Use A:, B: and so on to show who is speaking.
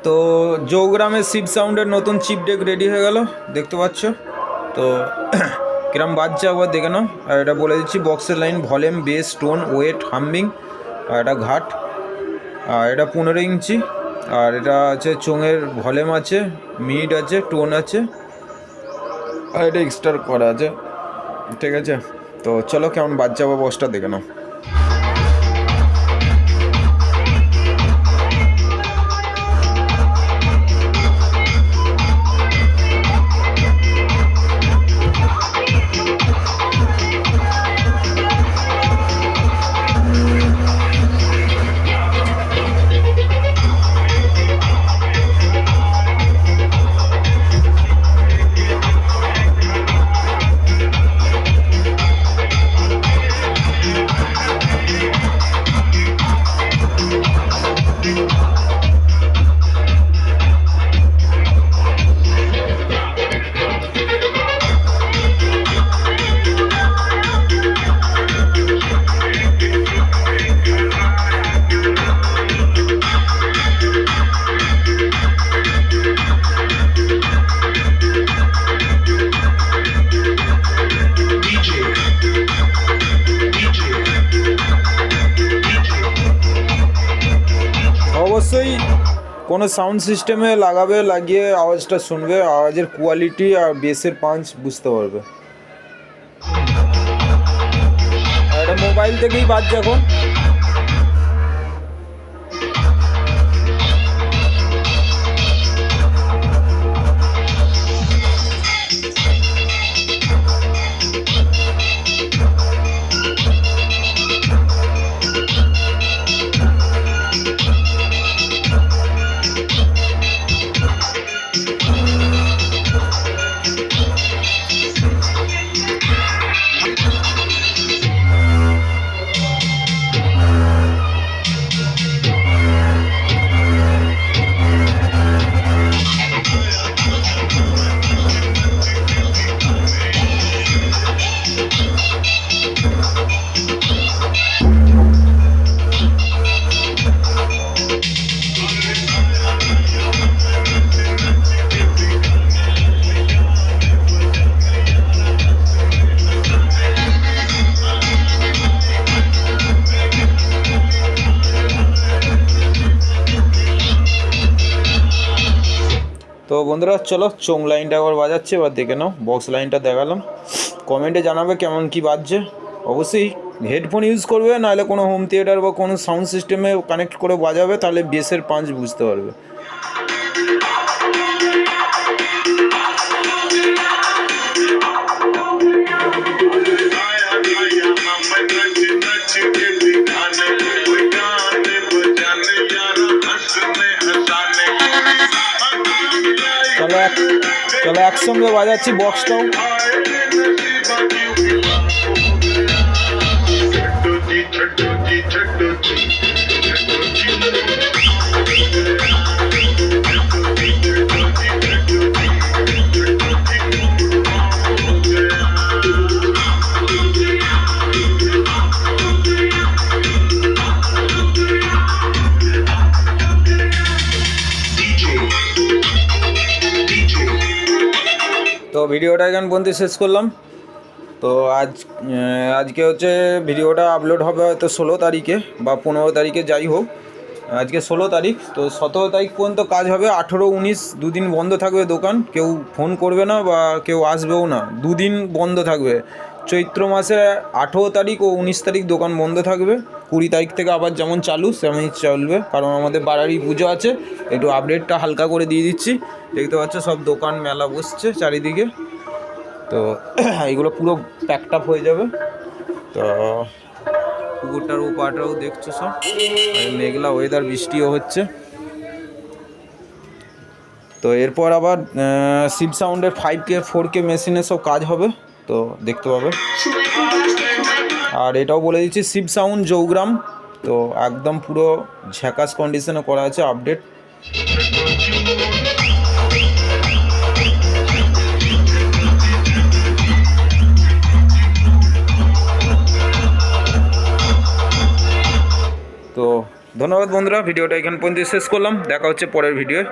A: তো জৌগ্রামের শিব সাউন্ডের নতুন চিপ ডেক রেডি হয়ে গেল, দেখতে পাচ্ছ। তো কিরম বাজছে একবার দেখে নাও। আর এটা বলে দিচ্ছি, বক্সের line, volume, bass, tone, weight, humming, আর এটা ঘাট। আর এটা 15 ইঞ্চি। আর এটা আছে চোঙের ভলিউম আছে, মিড আছে, টোন আছে, আর এটা এক্সট্রা করা আছে, ঠিক আছে। তো চলো কেমন বাজছে আবার বক্সটা দেখে নাও। অবশ্যই কোনো সাউন্ড সিস্টেমে লাগাবে, লাগিয়ে আওয়াজটা শুনবে, আওয়াজের কোয়ালিটি আর বেসের পাঞ্চ বুঝতে পারবে। আর এটা মোবাইল থেকেই বাজছে এখন। তো বন্ধুরা চলো চোং লাইনটা একবার বাজাচ্ছে, এবার দেখে নাও। বক্স লাইনটা দেখালাম, কমেন্টে জানাবে কেমন কি বাজছে। অবশ্যই হেডফোন ইউজ করবে, নাহলে কোনো হোম থিয়েটার বা কোনো সাউন্ড সিস্টেমে কানেক্ট করে বাজাবে, তাহলে বেসের পাঞ্চ বুঝতে পারবে। চলো একসঙ্গে বাজাচ্ছি বক্সটাও। তো ভিডিওটা এখান পর্যন্ত শেষ করলাম। তো আজকে হচ্ছে ভিডিওটা আপলোড হবে হয়তো 16 তারিখে বা 15 তারিখে, যাই হোক। আজকে 16 তারিখ, তো 17 তারিখ পর্যন্ত কাজ হবে। 18, 19 দুদিন বন্ধ থাকবে দোকান, কেউ ফোন করবে না বা কেউ আসবেও না, দুদিন বন্ধ থাকবে। চৈত্র মাসে 18 তারিখ ও 19 তারিখ দোকান বন্ধ থাকবে। 20 তারিখ থেকে আবার যেমন চালু সেমনই চলবে, কারণ আমাদের বাড়ারই পুজো আছে। একটু আপডেটটা হালকা করে দিয়ে দিচ্ছি। দেখতে পাচ্ছ সব দোকান মেলা বসছে চারিদিকে। তো এইগুলো পুরো প্যাকড আপ হয়ে যাবে। তো পুকুরটার ওপারটাও দেখছো সব, মেঘলা ওয়েদার, বৃষ্টিও হচ্ছে। তো এরপর আবার শিব সাউন্ডের 5K 4K মেশিনে সব কাজ হবে, তো দেখতে পাবে। আর এটাও বলে দিচ্ছি, শিব সাউন্ড জৌগ্রাম তো একদম পুরো ঝ্যাকাস কন্ডিশনে করা আছে আপডেট। তো ধন্যবাদ বন্ধুরা, ভিডিওটা এখান পর্যন্ত শেষ করলাম। দেখা হচ্ছে পরের ভিডিওয়।